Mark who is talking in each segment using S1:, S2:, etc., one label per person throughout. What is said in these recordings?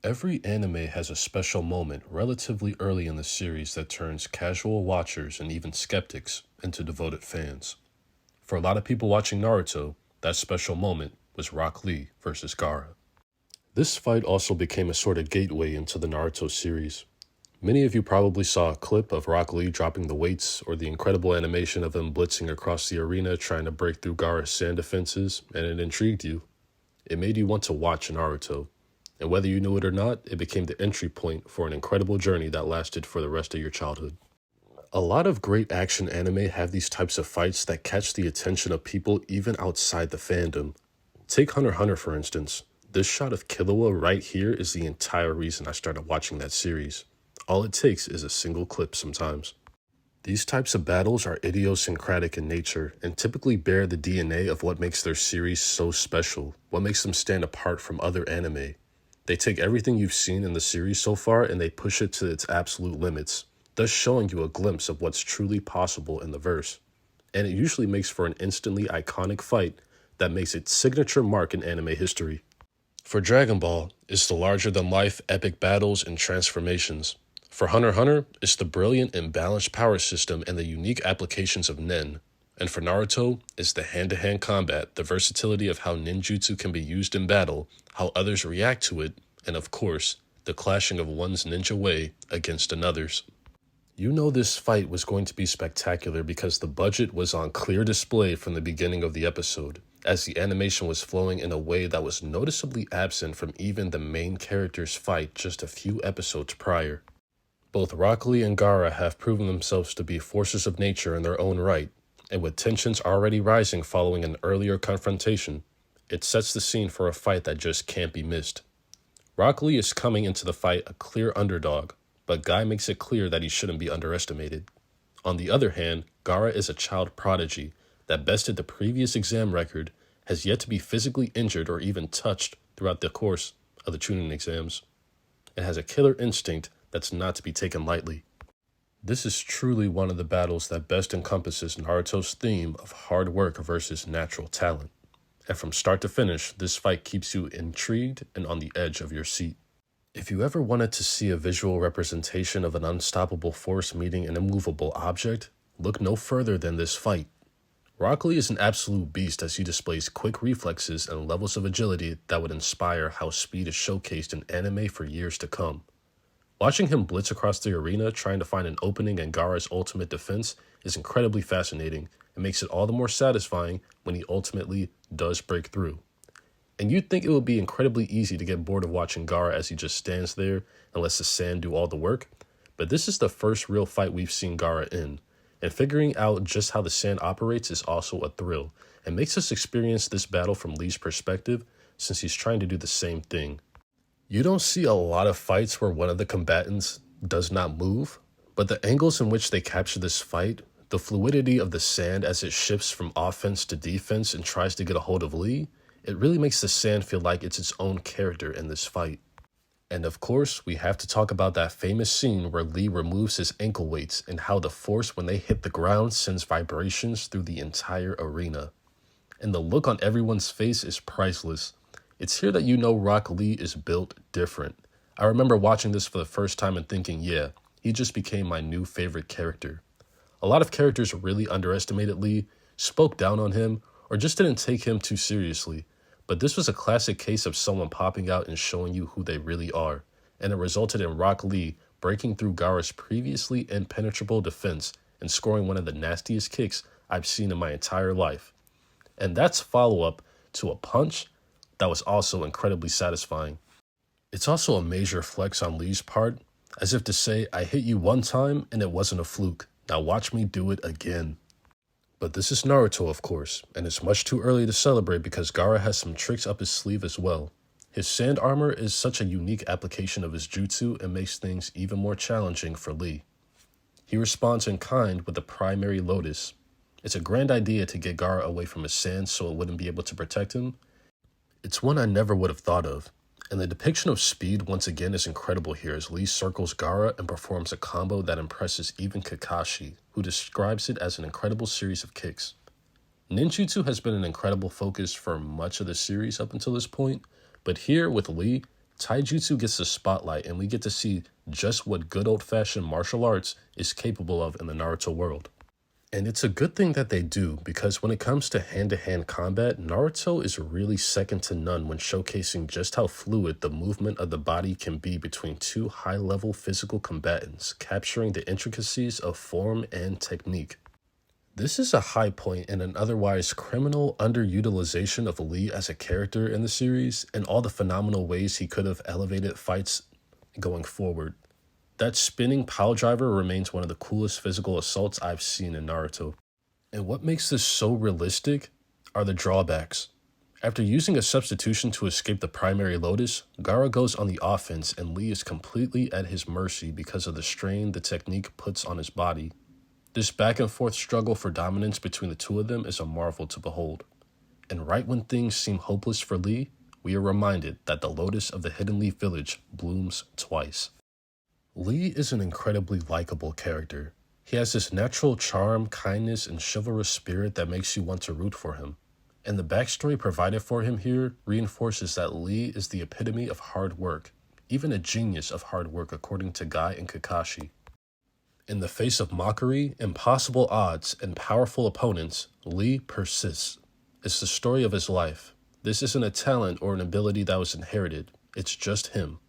S1: Every anime has a special moment relatively early in the series that turns casual watchers and even skeptics into devoted fans. For a lot of people watching Naruto, that special moment was Rock Lee versus Gaara. This fight also became a sort of gateway into the Naruto series. Many of you probably saw a clip of Rock Lee dropping the weights or the incredible animation of him blitzing across the arena trying to break through Gaara's sand defenses, and it intrigued you. It made you want to watch Naruto. And whether you knew it or not, it became the entry point for an incredible journey that lasted for the rest of your childhood. A lot of great action anime have these types of fights that catch the attention of people even outside the fandom. Take Hunter x Hunter, for instance. This shot of Killua right here is the entire reason I started watching that series. All it takes is a single clip sometimes. These types of battles are idiosyncratic in nature and typically bear the DNA of what makes their series so special, what makes them stand apart from other anime. They take everything you've seen in the series so far and they push it to its absolute limits, thus showing you a glimpse of what's truly possible in the verse. And it usually makes for an instantly iconic fight that makes its signature mark in anime history. For Dragon Ball, it's the larger-than-life epic battles and transformations. For Hunter x Hunter, it's the brilliant and balanced power system and the unique applications of Nen. And for Naruto, it's the hand-to-hand combat, the versatility of how ninjutsu can be used in battle, how others react to it, and of course, the clashing of one's ninja way against another's. You know this fight was going to be spectacular because the budget was on clear display from the beginning of the episode, as the animation was flowing in a way that was noticeably absent from even the main character's fight just a few episodes prior. Both Rock Lee and Gaara have proven themselves to be forces of nature in their own right, and with tensions already rising following an earlier confrontation, it sets the scene for a fight that just can't be missed. Rock Lee is coming into the fight a clear underdog, but Guy makes it clear that he shouldn't be underestimated. On the other hand, Gaara is a child prodigy that bested the previous exam record, has yet to be physically injured or even touched throughout the course of the Chunin exams, and has a killer instinct that's not to be taken lightly. This is truly one of the battles that best encompasses Naruto's theme of hard work versus natural talent. And from start to finish, this fight keeps you intrigued and on the edge of your seat. If you ever wanted to see a visual representation of an unstoppable force meeting an immovable object, look no further than this fight. Rock Lee is an absolute beast as he displays quick reflexes and levels of agility that would inspire how speed is showcased in anime for years to come. Watching him blitz across the arena trying to find an opening in Gaara's ultimate defense is incredibly fascinating and makes it all the more satisfying when he ultimately does break through. And you'd think it would be incredibly easy to get bored of watching Gaara as he just stands there and lets the sand do all the work, but this is the first real fight we've seen Gaara in, and figuring out just how the sand operates is also a thrill, and makes us experience this battle from Lee's perspective since he's trying to do the same thing. You don't see a lot of fights where one of the combatants does not move, but the angles in which they capture this fight, the fluidity of the sand as it shifts from offense to defense and tries to get a hold of Lee, it really makes the sand feel like it's its own character in this fight. And of course, we have to talk about that famous scene where Lee removes his ankle weights and how the force when they hit the ground sends vibrations through the entire arena. And the look on everyone's face is priceless. It's here that you know Rock Lee is built different. I remember watching this for the first time and thinking, yeah, he just became my new favorite character. A lot of characters really underestimated Lee, spoke down on him, or just didn't take him too seriously. But this was a classic case of someone popping out and showing you who they really are, and it resulted in Rock Lee breaking through Gaara's previously impenetrable defense and scoring one of the nastiest kicks I've seen in my entire life. And that's follow-up to a punch that was also incredibly satisfying. It's also a major flex on Lee's part, as if to say, I hit you one time and it wasn't a fluke, now watch me do it again. But this is Naruto, of course, and it's much too early to celebrate because Gaara has some tricks up his sleeve as well. His sand armor is such a unique application of his jutsu and makes things even more challenging for Lee. He responds in kind with the primary lotus. It's a grand idea to get Gaara away from his sand so it wouldn't be able to protect him. It's one I never would have thought of, and the depiction of speed once again is incredible here as Lee circles Gaara and performs a combo that impresses even Kakashi, who describes it as an incredible series of kicks. Ninjutsu has been an incredible focus for much of the series up until this point, but here with Lee, Taijutsu gets the spotlight, and we get to see just what good old-fashioned martial arts is capable of in the Naruto world. And it's a good thing that they do, because when it comes to hand-to-hand combat, Naruto is really second to none when showcasing just how fluid the movement of the body can be between two high-level physical combatants, capturing the intricacies of form and technique. This is a high point in an otherwise criminal underutilization of Lee as a character in the series, and all the phenomenal ways he could have elevated fights going forward. That spinning pile driver remains one of the coolest physical assaults I've seen in Naruto. And what makes this so realistic are the drawbacks. After using a substitution to escape the primary Lotus, Gaara goes on the offense and Lee is completely at his mercy because of the strain the technique puts on his body. This back and forth struggle for dominance between the two of them is a marvel to behold. And right when things seem hopeless for Lee, we are reminded that the Lotus of the Hidden Leaf Village blooms twice. Lee is an incredibly likable character. He has this natural charm, kindness, and chivalrous spirit that makes you want to root for him. And the backstory provided for him here reinforces that Lee is the epitome of hard work, even a genius of hard work according to Guy and Kakashi. In the face of mockery, impossible odds, and powerful opponents, Lee persists. It's the story of his life. This isn't a talent or an ability that was inherited. It's just him.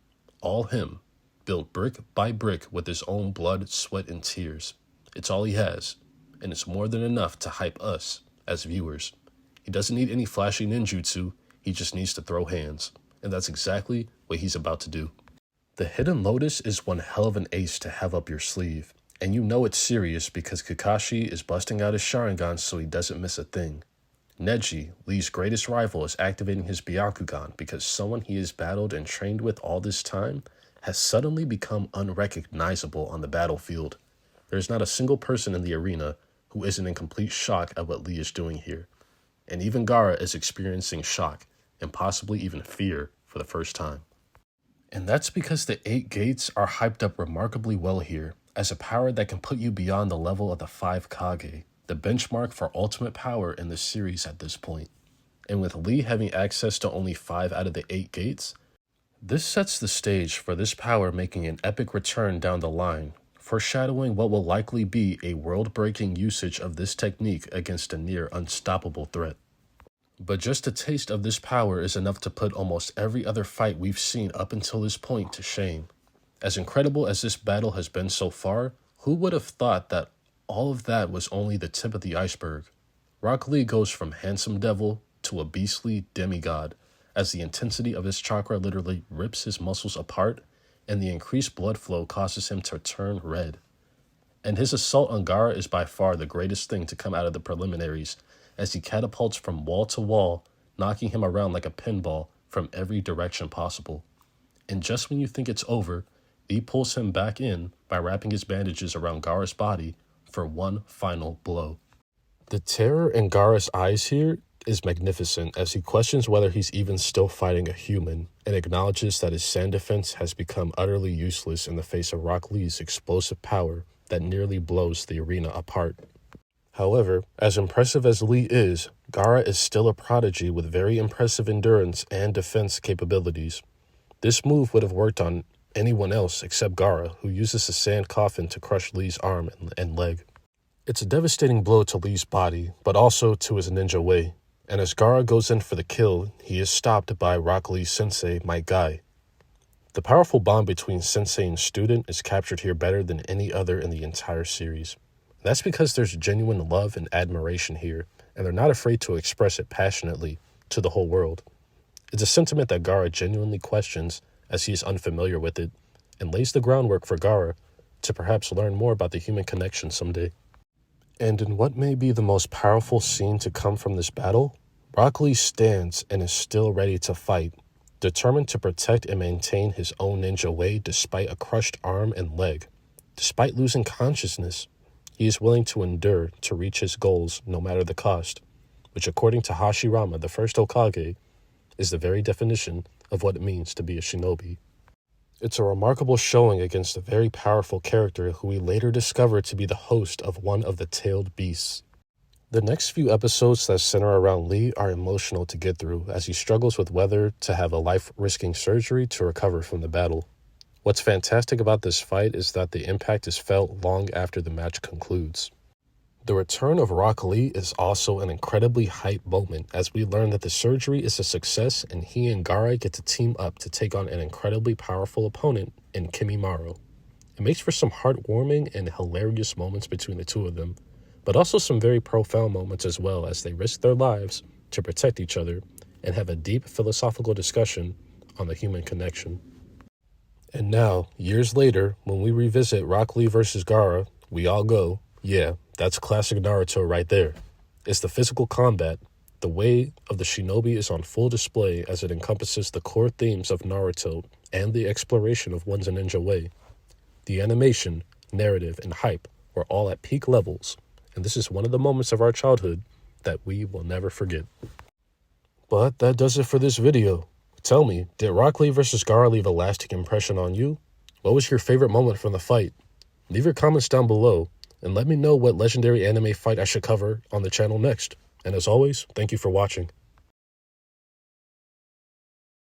S1: All him. Built brick by brick with his own blood, sweat, and tears. It's all he has. And it's more than enough to hype us as viewers. He doesn't need any flashy ninjutsu. He just needs to throw hands. And that's exactly what he's about to do. The Hidden Lotus is one hell of an ace to have up your sleeve. And you know it's serious because Kakashi is busting out his Sharingan so he doesn't miss a thing. Neji, Lee's greatest rival, is activating his Byakugan because someone he has battled and trained with all this time has suddenly become unrecognizable on the battlefield. There's not a single person in the arena who isn't in complete shock at what Lee is doing here. And even Gaara is experiencing shock and possibly even fear for the first time. And that's because the 8 gates are hyped up remarkably well here, as a power that can put you beyond the level of the 5 Kage, the benchmark for ultimate power in the series at this point. And with Lee having access to only 5 out of the 8 gates, this sets the stage for this power making an epic return down the line, foreshadowing what will likely be a world-breaking usage of this technique against a near unstoppable threat. But just a taste of this power is enough to put almost every other fight we've seen up until this point to shame. As incredible as this battle has been so far, who would have thought that all of that was only the tip of the iceberg? Rock Lee goes from handsome devil to a beastly demigod, as the intensity of his chakra literally rips his muscles apart, and the increased blood flow causes him to turn red. And his assault on Gaara is by far the greatest thing to come out of the preliminaries, as he catapults from wall to wall, knocking him around like a pinball from every direction possible. And just when you think it's over, Lee pulls him back in by wrapping his bandages around Gaara's body for one final blow. The terror in Gaara's eyes here is magnificent, as he questions whether he's even still fighting a human and acknowledges that his sand defense has become utterly useless in the face of Rock Lee's explosive power that nearly blows the arena apart. However, as impressive as Lee is, Gaara is still a prodigy with very impressive endurance and defense capabilities. This move would have worked on anyone else except Gaara, who uses a sand coffin to crush Lee's arm and leg. It's a devastating blow to Lee's body, but also to his ninja way. And as Gaara goes in for the kill, he is stopped by Rock Lee's sensei, Might Guy. The powerful bond between sensei and student is captured here better than any other in the entire series. That's because there's genuine love and admiration here, and they're not afraid to express it passionately to the whole world. It's a sentiment that Gaara genuinely questions, as he is unfamiliar with it, and lays the groundwork for Gaara to perhaps learn more about the human connection someday. And in what may be the most powerful scene to come from this battle, Rock Lee stands and is still ready to fight, determined to protect and maintain his own ninja way despite a crushed arm and leg. Despite losing consciousness, he is willing to endure to reach his goals no matter the cost, which according to Hashirama, the first Hokage, is the very definition of what it means to be a shinobi. It's a remarkable showing against a very powerful character who we later discover to be the host of one of the tailed beasts. The next few episodes that center around Lee are emotional to get through as he struggles with whether to have a life-risking surgery to recover from the battle. What's fantastic about this fight is that the impact is felt long after the match concludes. The return of Rock Lee is also an incredibly hype moment as we learn that the surgery is a success and he and Gaara get to team up to take on an incredibly powerful opponent in Kimimaro. It makes for some heartwarming and hilarious moments between the two of them, but also some very profound moments as well as they risk their lives to protect each other and have a deep philosophical discussion on the human connection. And now, years later, when we revisit Rock Lee vs. Gaara, we all go, yeah, that's classic Naruto right there. It's the physical combat. The way of the shinobi is on full display as it encompasses the core themes of Naruto and the exploration of one's ninja way. The animation, narrative, and hype were all at peak levels, and this is one of the moments of our childhood that we will never forget. But that does it for this video. Tell me, did Rock Lee vs. Gaara leave a lasting impression on you? What was your favorite moment from the fight? Leave your comments down below, and let me know what legendary anime fight I should cover on the channel next. And as always, thank you for watching.